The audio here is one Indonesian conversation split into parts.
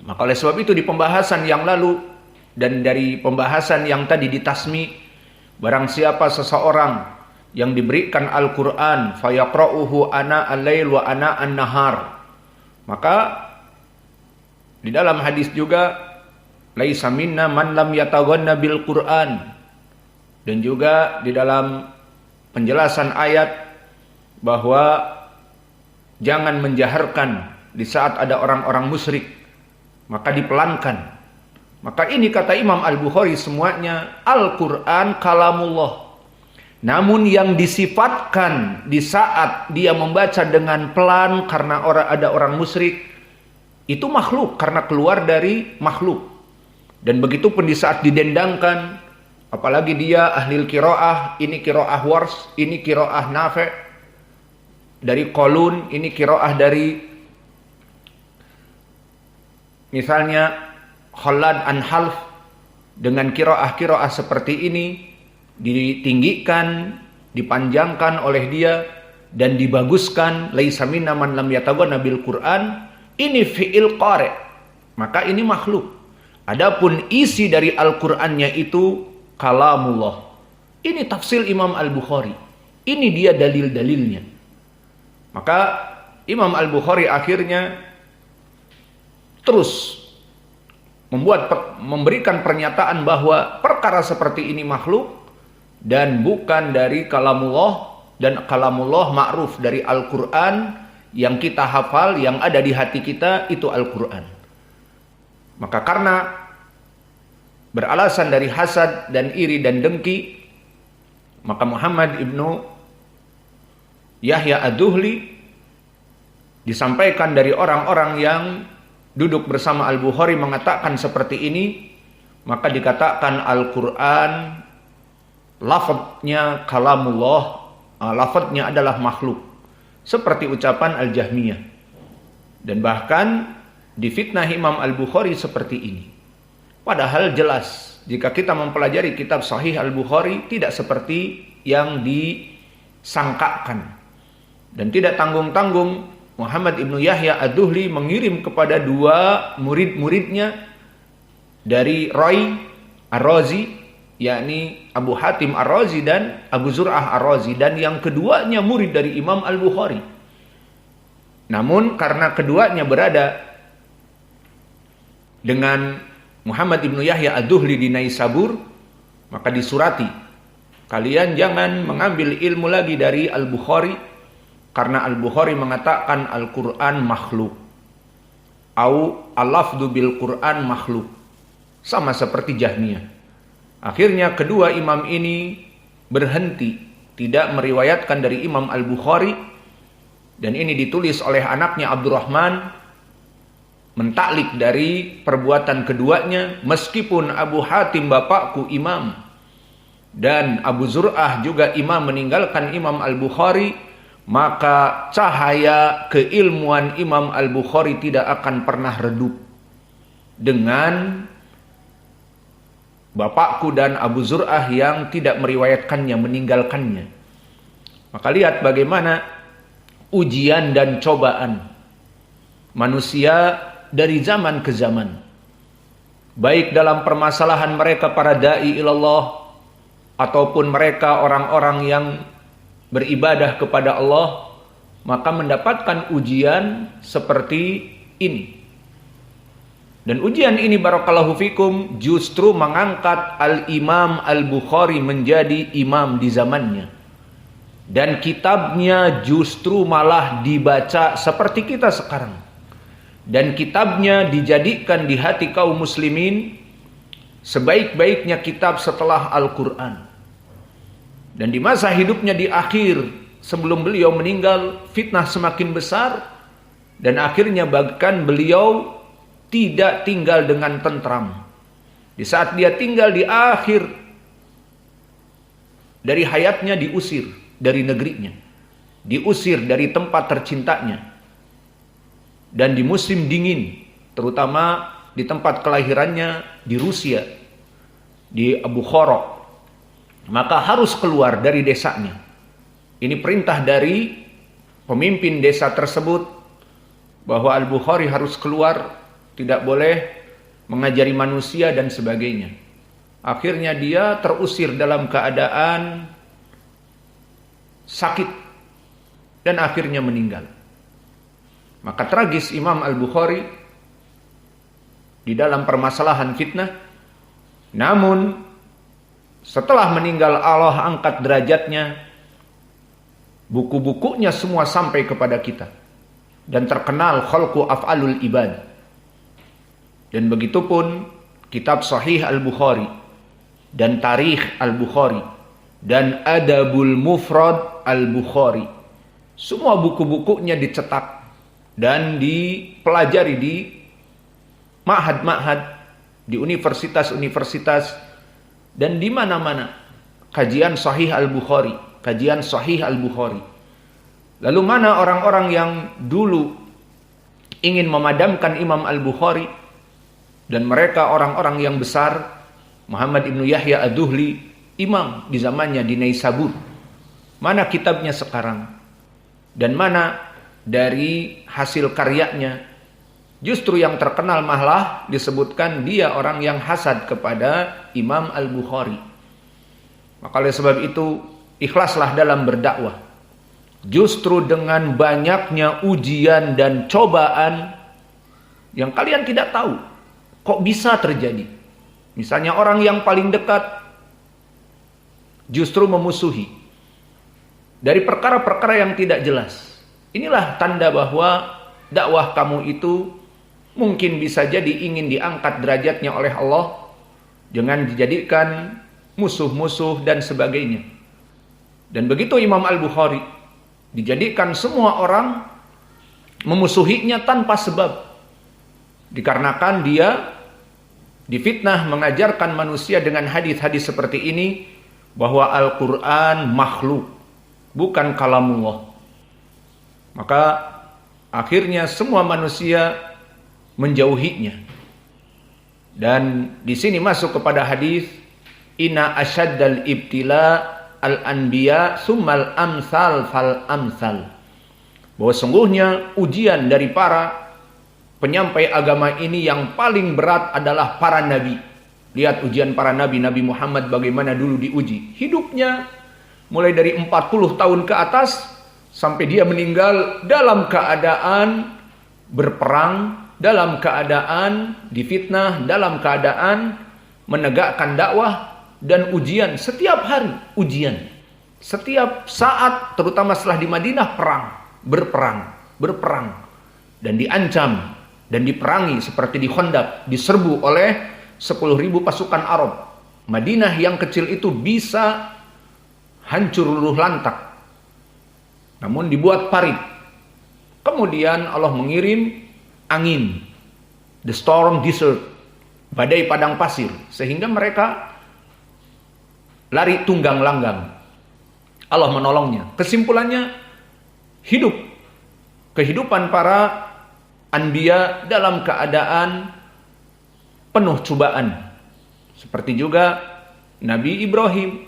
Maka oleh sebab itu di pembahasan yang lalu dan dari pembahasan yang tadi di tasmi, barang siapa seseorang yang diberikan Al-Quran fayaqra'uhu ana al-lail wa ana an-nahar, maka di dalam hadis juga laisa minna man lam yataghanna bil Quran, dan juga di dalam penjelasan ayat bahwa jangan menjaharkan di saat ada orang-orang musyrik, maka dipelankan. Maka ini kata Imam Al-Bukhari semuanya Al-Quran kalamullah. Namun yang disifatkan di saat dia membaca dengan pelan karena ada orang musyrik, itu makhluk karena keluar dari makhluk. Dan begitu pun di saat didendangkan, apalagi dia ahli qiraah, ini qiraah wars, ini qiraah nafi' dari Qalun, ini qiraah dari misalnya Khalad an Half, dengan qiraah seperti ini ditinggikan, dipanjangkan oleh dia dan dibaguskan, laisa minna man lam yataghanna bil Quran, ini fi'il qari', maka ini makhluk. Adapun isi dari Al-Qur'annya itu kalamullah. Ini tafsir Imam Al-Bukhari. Ini dia dalil-dalilnya. Maka Imam Al-Bukhari akhirnya terus memberikan pernyataan bahwa perkara seperti ini makhluk dan bukan dari kalamullah, dan kalamullah ma'ruf dari Al-Qur'an yang kita hafal, yang ada di hati kita itu Al-Qur'an. Maka karena beralasan dari hasad dan iri dan dengki, maka Muhammad ibnu Yahya ad-Duhli disampaikan dari orang-orang yang duduk bersama Al-Bukhari mengatakan seperti ini, maka dikatakan Al-Quran lafadznya kalamullah, lafadznya adalah makhluk, seperti ucapan Al-Jahmiyah. Dan bahkan difitnah Imam Al-Bukhari seperti ini. Padahal jelas jika kita mempelajari kitab Sahih Al-Bukhari tidak seperti yang disangkakan. Dan tidak tanggung-tanggung Muhammad ibnu Yahya ad-Duhli mengirim kepada dua murid-muridnya dari Rai Ar-Razi, yakni Abu Hatim Ar-Razi dan Abu Zur'ah Ar-Razi, dan yang keduanya murid dari Imam Al-Bukhari. Namun karena keduanya berada dengan Muhammad ibnu Yahya ad-Duhli di Naisabur, maka disurati, kalian jangan mengambil ilmu lagi dari Al-Bukhari, karena Al-Bukhari mengatakan Al-Quran makhluk, au al-lafdu bil Quran makhluk, sama seperti Jahmiyah. Akhirnya kedua imam ini berhenti, tidak meriwayatkan dari Imam Al-Bukhari, dan ini ditulis oleh anaknya Abdurrahman, mentaklik dari perbuatan keduanya. Meskipun Abu Hatim bapakku imam dan Abu Zur'ah juga imam meninggalkan Imam Al-Bukhari, maka cahaya keilmuan Imam Al-Bukhari tidak akan pernah redup dengan bapakku dan Abu Zur'ah yang tidak meriwayatkannya, meninggalkannya. Maka lihat bagaimana ujian dan cobaan manusia dari zaman ke zaman, baik dalam permasalahan mereka para da'i ilallah, ataupun mereka orang-orang yang beribadah kepada Allah, maka mendapatkan ujian seperti ini. Dan ujian ini barakallahu fikum justru mengangkat Al-Imam Al-Bukhari menjadi imam di zamannya, dan kitabnya justru malah dibaca seperti kita sekarang, dan kitabnya dijadikan di hati kaum muslimin sebaik-baiknya kitab setelah Al-Quran. Dan di masa hidupnya di akhir sebelum beliau meninggal, fitnah semakin besar, dan akhirnya bahkan beliau tidak tinggal dengan tentram. Di saat dia tinggal di akhir dari hayatnya, diusir dari negerinya, diusir dari tempat tercintanya, dan di musim dingin, terutama di tempat kelahirannya di Rusia, di Bukhara, maka harus keluar dari desanya. Ini perintah dari pemimpin desa tersebut bahwa Al-Bukhari harus keluar, tidak boleh mengajari manusia dan sebagainya. Akhirnya dia terusir dalam keadaan sakit dan akhirnya meninggal. Maka tragis Imam Al-Bukhari di dalam permasalahan fitnah. Namun setelah meninggal Allah angkat derajatnya, buku-bukunya semua sampai kepada kita dan terkenal khalqu af'alul ibad. Dan begitupun kitab Sahih Al-Bukhari dan Tarikh Al-Bukhari dan Adabul Mufrad Al-Bukhari. Semua buku-bukunya dicetak dan dipelajari di ma'had-ma'had, di universitas-universitas, dan di mana-mana. Kajian Sahih Al-Bukhari, kajian Sahih Al-Bukhari. Lalu mana orang-orang yang dulu ingin memadamkan Imam Al-Bukhari, dan mereka orang-orang yang besar, Muhammad ibnu Yahya Ad-Duhli, imam di zamannya di Naisabur. Mana kitabnya sekarang? Dan mana dari hasil karyanya? Justru yang terkenal malah disebutkan dia orang yang hasad kepada Imam Al-Bukhari. Maka oleh sebab itu, ikhlaslah dalam berdakwah. Justru dengan banyaknya ujian dan cobaan yang kalian tidak tahu kok bisa terjadi. Misalnya orang yang paling dekat justru memusuhi dari perkara-perkara yang tidak jelas. Inilah tanda bahwa dakwah kamu itu mungkin bisa jadi ingin diangkat derajatnya oleh Allah dengan dijadikan musuh-musuh dan sebagainya. Dan begitu Imam Al-Bukhari dijadikan semua orang memusuhinya tanpa sebab, dikarenakan dia difitnah mengajarkan manusia dengan hadis-hadis seperti ini bahwa Al-Quran makhluk, bukan kalamullah. Maka akhirnya semua manusia menjauhinya. Dan di sini masuk kepada hadis inna asyaddal ibtila al-anbiya summal amsal fal amsal. Bahwa sungguhnya ujian dari para penyampai agama ini yang paling berat adalah para nabi. Lihat ujian para nabi, Nabi Muhammad bagaimana dulu diuji. Hidupnya mulai dari 40 tahun ke atas sampai dia meninggal dalam keadaan berperang, dalam keadaan difitnah, dalam keadaan menegakkan dakwah dan ujian. Setiap hari ujian. Setiap saat, terutama setelah di Madinah, berperang. Dan diancam dan diperangi seperti di Khandaq, diserbu oleh 10.000 pasukan Arab. Madinah yang kecil itu bisa hancur luluh lantak, namun dibuat parit. Kemudian Allah mengirim angin, the storm desert, badai padang pasir, sehingga mereka lari tunggang langgang. Allah menolongnya. Kesimpulannya, kehidupan para anbiya dalam keadaan penuh cobaan. Seperti juga Nabi Ibrahim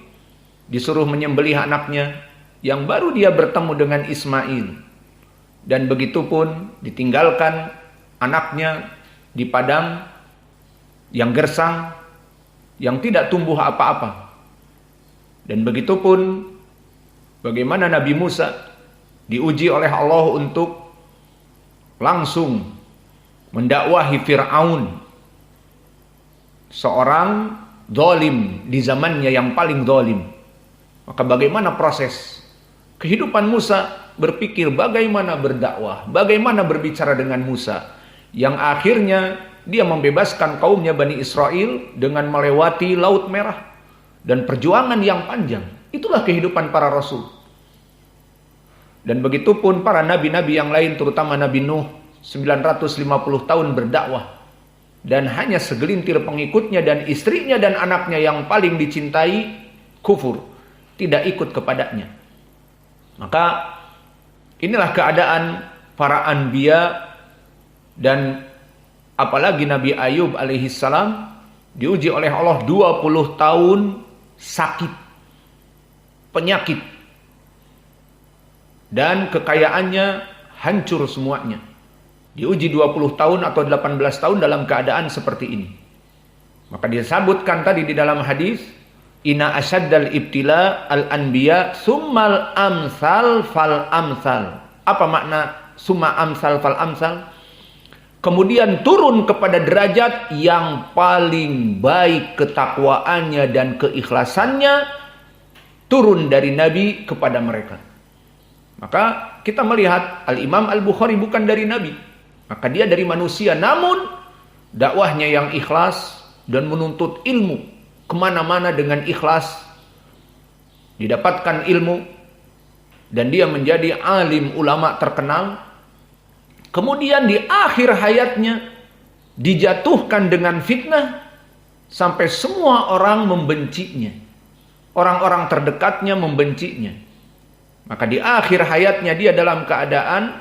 disuruh menyembelih anaknya yang baru dia bertemu dengan Ismail. Dan begitu pun ditinggalkan anaknya di padang yang gersang, yang tidak tumbuh apa-apa. Dan begitu pun bagaimana Nabi Musa diuji oleh Allah untuk langsung mendakwahi Fir'aun, seorang zalim di zamannya yang paling zalim. Maka bagaimana proses kehidupan Musa, berpikir bagaimana berdakwah, bagaimana berbicara dengan Musa, yang akhirnya dia membebaskan kaumnya Bani Israel dengan melewati Laut Merah dan perjuangan yang panjang. Itulah kehidupan para rasul. Dan begitu pun para nabi-nabi yang lain, terutama Nabi Nuh, 950 tahun berdakwah. Dan hanya segelintir pengikutnya dan istrinya dan anaknya yang paling dicintai kufur, tidak ikut kepadanya. Maka inilah keadaan para anbiya. Dan apalagi Nabi Ayub alaihissalam diuji oleh Allah 20 tahun sakit, penyakit, dan kekayaannya hancur semuanya. Diuji 20 tahun atau 18 tahun dalam keadaan seperti ini. Maka disebutkan tadi di dalam hadis, inna asyaddal ibtila al-anbiya summal amsal fal amsal. Apa makna summa amsal fal amsal? Kemudian turun kepada derajat yang paling baik ketakwaannya dan keikhlasannya, turun dari Nabi kepada mereka. Maka kita melihat Al-Imam Al-Bukhari bukan dari Nabi, maka dia dari manusia, namun dakwahnya yang ikhlas dan menuntut ilmu kemana-mana dengan ikhlas, didapatkan ilmu, dan dia menjadi alim ulama terkenal. Kemudian di akhir hayatnya dijatuhkan dengan fitnah sampai semua orang membencinya, orang-orang terdekatnya membencinya. Maka di akhir hayatnya dia dalam keadaan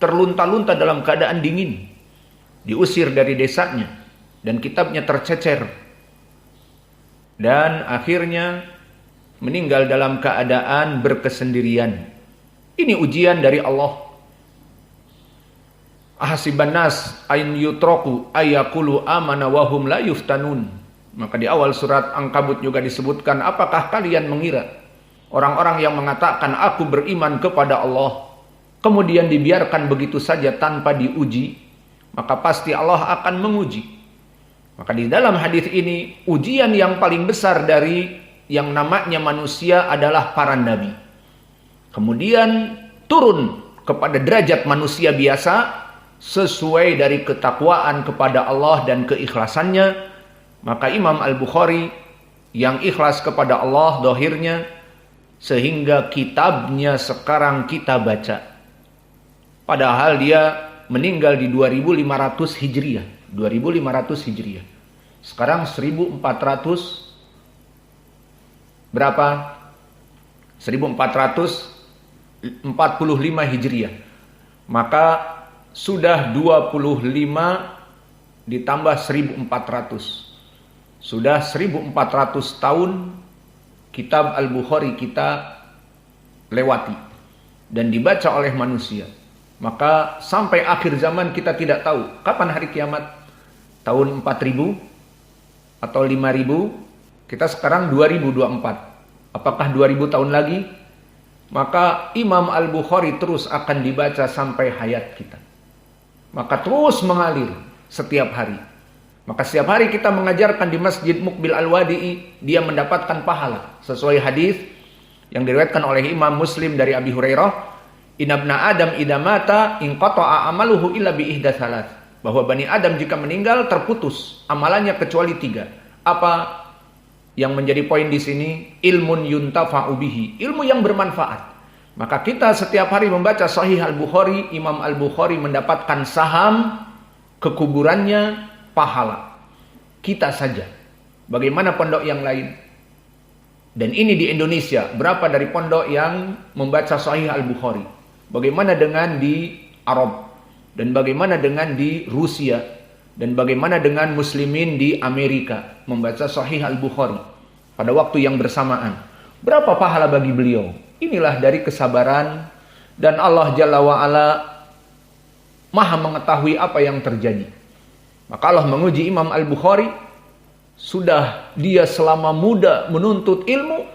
terlunta-lunta, dalam keadaan dingin, diusir dari desanya, dan kitabnya tercecer, dan akhirnya meninggal dalam keadaan berkesendirian. Ini ujian dari Allah. Ahasiban nas ain yutraku ayakulu amana wahum la yuftanun. Maka di awal surat Ankabut juga disebutkan, apakah kalian mengira orang-orang yang mengatakan aku beriman kepada Allah, kemudian dibiarkan begitu saja tanpa diuji, maka pasti Allah akan menguji. Maka di dalam hadis ini, ujian yang paling besar dari yang namanya manusia adalah para nabi. Kemudian turun kepada derajat manusia biasa sesuai dari ketakwaan kepada Allah dan keikhlasannya. Maka Imam Al-Bukhari yang ikhlas kepada Allah dohirnya, sehingga kitabnya sekarang kita baca. Padahal dia meninggal di 2500 Hijriah. 2500 Hijriah. Sekarang 1400 berapa? 1445 Hijriah. Maka sudah 25 ditambah 1400. Sudah 1400 tahun kitab Al-Bukhari kita lewati dan dibaca oleh manusia. Maka sampai akhir zaman kita tidak tahu kapan hari kiamat. Tahun 4000 atau 5000. Kita sekarang 2024. Apakah 2000 tahun lagi? Maka Imam Al-Bukhari terus akan dibaca sampai hayat kita. Maka terus mengalir setiap hari. Maka setiap hari kita mengajarkan di Masjid Muqbil Al-Wadi'i, dia mendapatkan pahala. Sesuai hadis yang diriwayatkan oleh Imam Muslim dari Abi Hurairah, inna ibna Adam idza mata inqata'a amaluhu illa bi ihda salas. Bahwa Bani Adam jika meninggal terputus amalannya kecuali 3. Apa yang menjadi poin di sini? Ilmun yuntafa'u bihi, ilmu yang bermanfaat. Maka kita setiap hari membaca Sahih Al-Bukhari, Imam Al-Bukhari mendapatkan saham kekuburannya, pahala. Kita saja. Bagaimana pondok yang lain? Dan ini di Indonesia, berapa dari pondok yang membaca Sahih Al-Bukhari? Bagaimana dengan di Arab? Dan bagaimana dengan di Rusia? Dan bagaimana dengan muslimin di Amerika membaca Sahih Al-Bukhari pada waktu yang bersamaan? Berapa pahala bagi beliau? Inilah dari kesabaran, dan Allah Jalla wa'ala Maha mengetahui apa yang terjadi. Maka Allah menguji Imam Al-Bukhari. Sudah dia selama muda menuntut ilmu,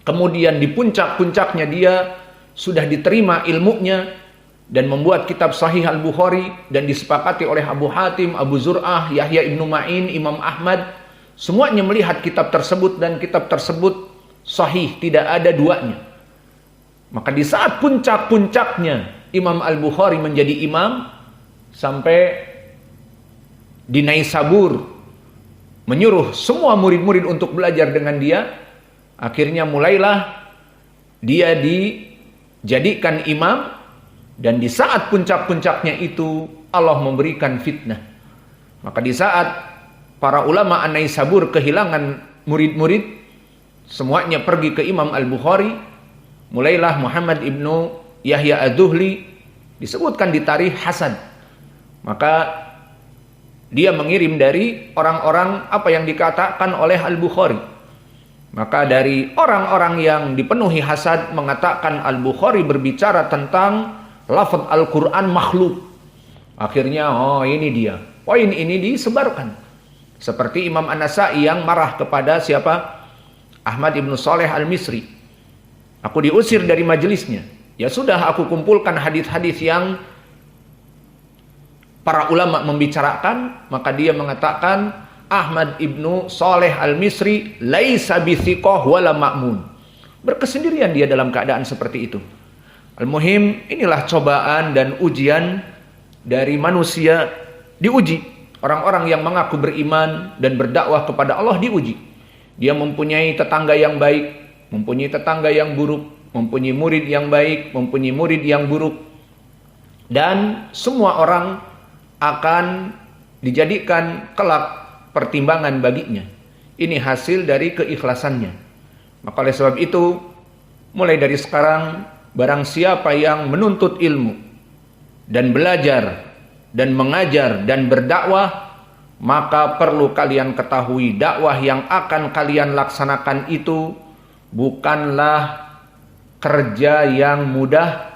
kemudian di puncak-puncaknya dia sudah diterima ilmunya dan membuat kitab Sahih Al-Bukhari, dan disepakati oleh Abu Hatim, Abu Zur'ah, Yahya Ibnu Ma'in, Imam Ahmad. Semuanya melihat kitab tersebut, dan kitab tersebut sahih, tidak ada duanya. Maka di saat puncak-puncaknya Imam Al-Bukhari menjadi imam, sampai di Naisabur menyuruh semua murid-murid untuk belajar dengan dia. Akhirnya mulailah dia dijadikan imam, dan di saat puncak-puncaknya itu Allah memberikan fitnah. Maka di saat para ulama An-Naisabur kehilangan murid-murid, semuanya pergi ke Imam Al-Bukhari. Mulailah Muhammad ibnu Yahya Az-Zuhli, disebutkan di tarikh Hasan. Maka dia mengirim dari orang-orang apa yang dikatakan oleh Al-Bukhari. Maka dari orang-orang yang dipenuhi hasad mengatakan Al-Bukhari berbicara tentang lafaz Al-Quran makhluk. Akhirnya, oh ini dia. Poin ini disebarkan. Seperti Imam An-Nasa'i yang marah kepada siapa? Ahmad ibnu Shalih al-Misri. Aku diusir dari majelisnya. Ya sudah, aku kumpulkan hadis-hadis yang para ulama membicarakan, maka dia mengatakan Ahmad ibnu Shalih al-Misri laisa bithiqah wala ma'mun. Berkesendirian dia dalam keadaan seperti itu. Al-muhim, inilah cobaan dan ujian dari manusia diuji. Orang-orang yang mengaku beriman dan berdakwah kepada Allah diuji. Dia mempunyai tetangga yang baik, mempunyai tetangga yang buruk, mempunyai murid yang baik, mempunyai murid yang buruk. Dan semua orang akan dijadikan kelak pertimbangan baginya. Ini hasil dari keikhlasannya. Maka oleh sebab itu, mulai dari sekarang, barang siapa yang menuntut ilmu dan belajar dan mengajar dan berdakwah, maka perlu kalian ketahui dakwah yang akan kalian laksanakan itu bukanlah kerja yang mudah.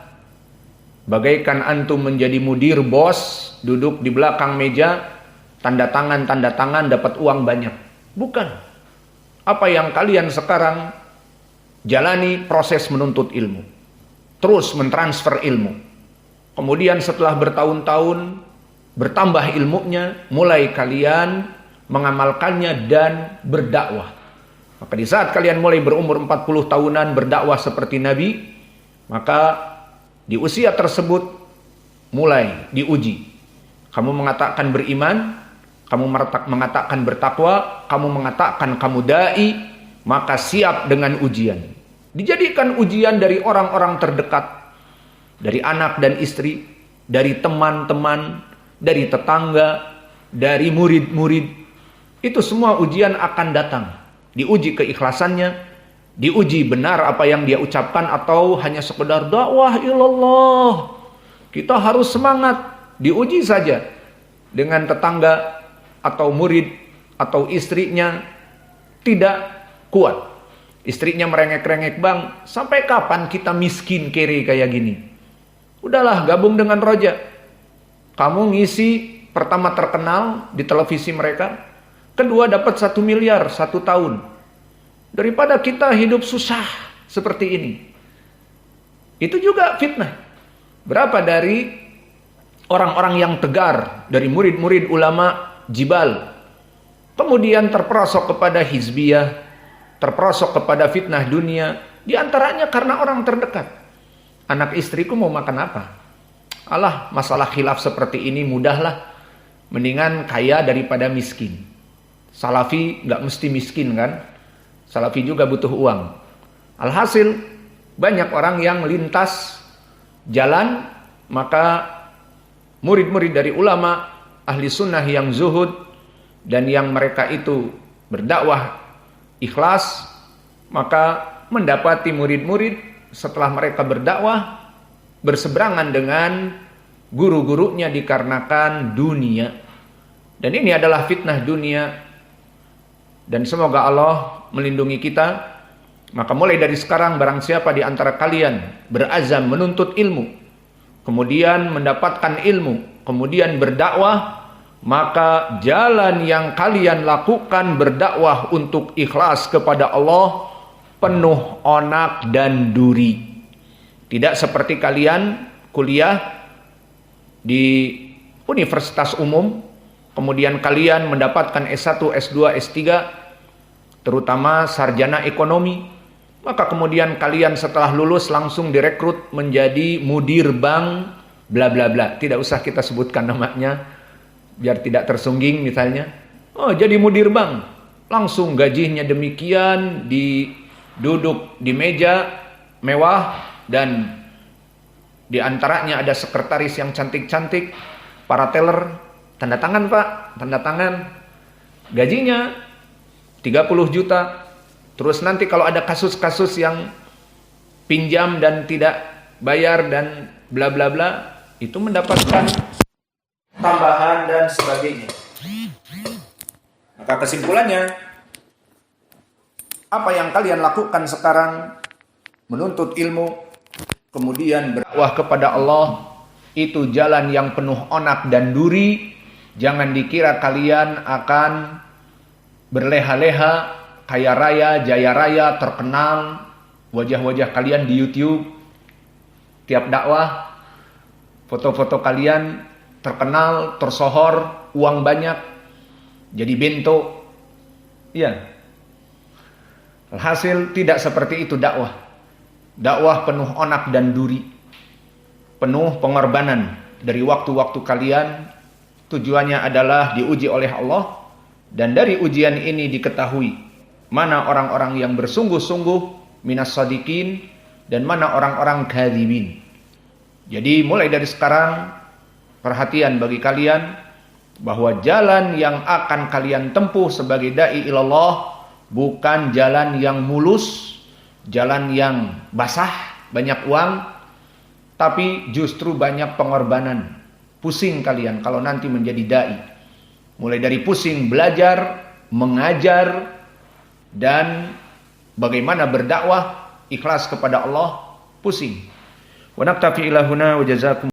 Bagaikan antum menjadi mudir bos, duduk di belakang meja, tanda tangan dapat uang banyak. Bukan. Apa yang kalian sekarang jalani proses menuntut ilmu. Terus mentransfer ilmu. Kemudian setelah bertahun-tahun bertambah ilmunya, mulai kalian mengamalkannya dan berdakwah. Maka di saat kalian mulai berumur 40 tahunan berdakwah seperti Nabi, maka di usia tersebut mulai diuji. Kamu mengatakan beriman, kamu mengatakan bertakwa, kamu mengatakan kamu dai, maka siap dengan ujian. Dijadikan ujian dari orang-orang terdekat, dari anak dan istri, dari teman-teman, dari tetangga, dari murid-murid. Itu semua ujian akan datang. Diuji keikhlasannya, diuji benar apa yang dia ucapkan atau hanya sekedar dakwah ilallah. Kita harus semangat, diuji saja dengan tetangga atau murid atau istrinya tidak kuat. Istrinya merengek-rengek, bang, sampai kapan kita miskin kere kayak gini? Udahlah, gabung dengan Roja. Kamu ngisi pertama terkenal di televisi mereka, kedua dapat 1 miliar 1 tahun. Daripada kita hidup susah seperti ini. Itu juga fitnah. Berapa dari orang-orang yang tegar, dari murid-murid ulama Jibal, kemudian terperosok kepada hizbiyah, terperosok kepada fitnah dunia, di antaranya karena orang terdekat. Anak istriku mau makan apa? Alah, masalah khilaf seperti ini mudahlah. Mendingan kaya daripada miskin. Salafi nggak mesti miskin kan? Salafi juga butuh uang. Alhasil, banyak orang yang lintas jalan, maka murid-murid dari ulama, ahli sunnah yang zuhud, dan yang mereka itu berdakwah ikhlas, maka mendapati murid-murid setelah mereka berdakwah berseberangan dengan guru-gurunya dikarenakan dunia. Dan ini adalah fitnah dunia. Dan semoga Allah melindungi kita. Maka mulai dari sekarang barang siapa di antara kalian berazam menuntut ilmu, kemudian mendapatkan ilmu, kemudian berdakwah, maka jalan yang kalian lakukan berdakwah untuk ikhlas kepada Allah penuh onak dan duri. Tidak seperti kalian kuliah di universitas umum, kemudian kalian mendapatkan S1, S2, S3, terutama sarjana ekonomi, maka kemudian kalian setelah lulus langsung direkrut menjadi mudir bank, bla bla bla. Tidak usah kita sebutkan namanya, biar tidak tersungging misalnya. Oh, jadi mudir bank, langsung gajinya demikian, duduk di meja mewah, dan di antaranya ada sekretaris yang cantik-cantik, para teller, tanda tangan pak, tanda tangan, gajinya 30 juta. Terus nanti kalau ada kasus-kasus yang pinjam dan tidak bayar dan bla bla bla, itu mendapatkan tambahan dan sebagainya. Maka kesimpulannya, apa yang kalian lakukan sekarang, menuntut ilmu, kemudian berdakwah kepada Allah, itu jalan yang penuh onak dan duri. Jangan dikira kalian akan berleha-leha, kaya raya, jaya raya, terkenal. Wajah-wajah kalian di YouTube, tiap dakwah, foto-foto kalian terkenal, tersohor, uang banyak, jadi bento. Ya. Alhasil tidak seperti itu dakwah. Dakwah penuh onak dan duri. Penuh pengorbanan dari waktu-waktu kalian. Tujuannya adalah diuji oleh Allah. Dan dari ujian ini diketahui mana orang-orang yang bersungguh-sungguh minas shadiqin dan mana orang-orang kadzibin. Jadi mulai dari sekarang perhatian bagi kalian bahwa jalan yang akan kalian tempuh sebagai dai ilallah bukan jalan yang mulus, jalan yang basah, banyak uang, tapi justru banyak pengorbanan. Pusing kalian kalau nanti menjadi dai. Mulai dari pusing belajar, mengajar, dan bagaimana berdakwah ikhlas kepada Allah, pusing. Wa naktafi ila huna wa jazakum